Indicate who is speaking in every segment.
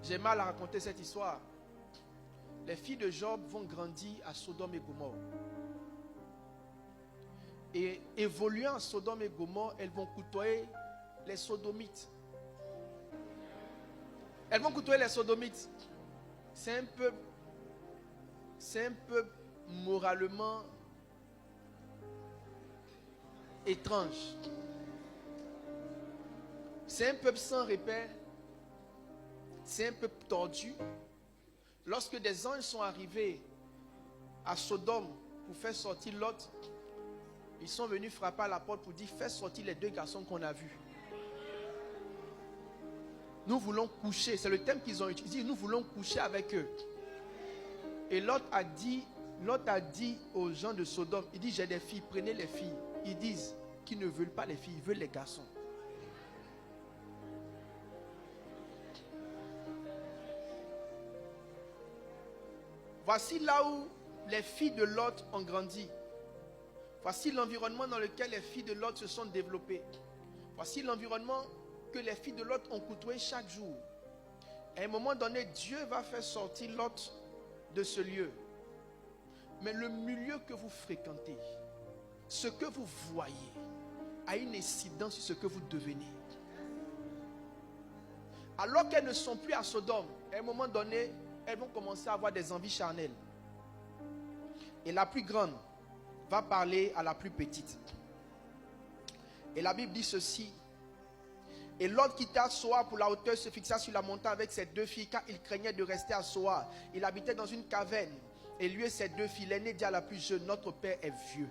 Speaker 1: J'ai mal à raconter cette histoire. Les filles de Job vont grandir à Sodome et Gomorrhe. Et évoluant à Sodome et Gomorrhe, elles vont côtoyer les sodomites. Elles vont côtoyer les sodomites. C'est un peu moralement étrange. C'est un peuple sans repère. C'est un peuple tordu. Lorsque des anges sont arrivés à Sodome pour faire sortir Lot, ils sont venus frapper à la porte pour dire: fais sortir les deux garçons qu'on a vus. Nous voulons coucher. C'est le thème qu'ils ont utilisé. Nous voulons coucher avec eux. Et Lot a dit aux gens de Sodome, il dit: j'ai des filles, prenez les filles. Ils disent qu'ils ne veulent pas les filles, ils veulent les garçons. Voici là où les filles de Lot ont grandi. Voici l'environnement dans lequel les filles de Lot se sont développées. Voici l'environnement que les filles de Lot ont côtoyé chaque jour. À un moment donné, Dieu va faire sortir Lot de ce lieu. Mais le milieu que vous fréquentez, ce que vous voyez, a une incidence sur ce que vous devenez. Alors qu'elles ne sont plus à Sodome, à un moment donné, elles vont commencer à avoir des envies charnelles. Et la plus grande va parler à la plus petite. Et la Bible dit ceci: et Lot quitta Soar pour la hauteur, se fixa sur la montagne avec ses deux filles, car il craignait de rester à Soar. Il habitait dans une caverne. Et lui et ses deux filles, l'aîné dit à la plus jeune: notre père est vieux.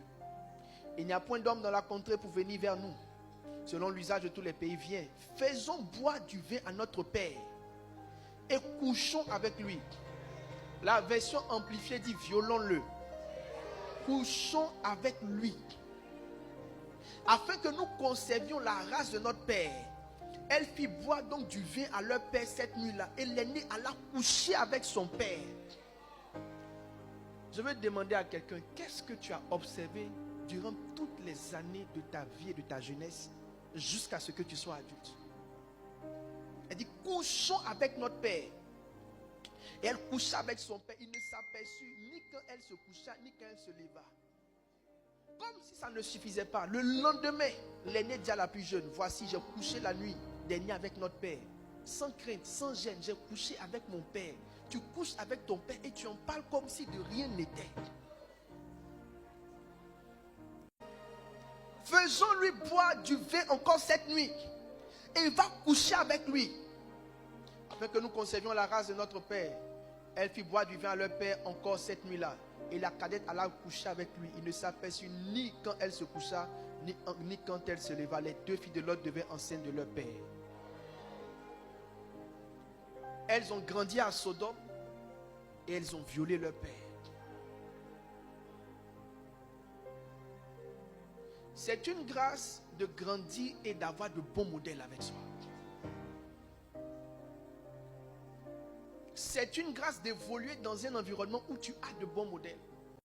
Speaker 1: Il n'y a point d'homme dans la contrée pour venir vers nous. Selon l'usage de tous les pays, viens, faisons boire du vin à notre père et couchons avec lui. La version amplifiée dit: violons-le. Couchons avec lui, afin que nous conservions la race de notre père. Elle fit boire donc du vin à leur père cette nuit-là, et l'aîné alla coucher avec son père. Je veux demander à quelqu'un: qu'est-ce que tu as observé durant toutes les années de ta vie et de ta jeunesse jusqu'à ce que tu sois adulte? Elle dit: couchons avec notre père. Et elle coucha avec son père. Il ne s'aperçut ni quand elle se coucha, ni quand elle se leva. Comme si ça ne suffisait pas, le lendemain, l'aîné dit à la plus jeune: voici, j'ai couché la nuit dernière avec notre père. Sans crainte, sans gêne, j'ai couché avec mon père. Tu couches avec ton père et tu en parles comme si de rien n'était. Faisons-lui boire du vin encore cette nuit. Et il va coucher avec lui, afin que nous conservions la race de notre père. Elle fit boire du vin à leur père encore cette nuit-là. Et la cadette alla coucher avec lui. Il ne s'aperçut ni quand elle se coucha, ni quand elle se leva. Les deux filles de Lot devenaient enceintes de leur père. Elles ont grandi à Sodome et elles ont violé leur père. C'est une grâce de grandir et d'avoir de bons modèles avec soi. C'est une grâce d'évoluer dans un environnement où tu as de bons modèles.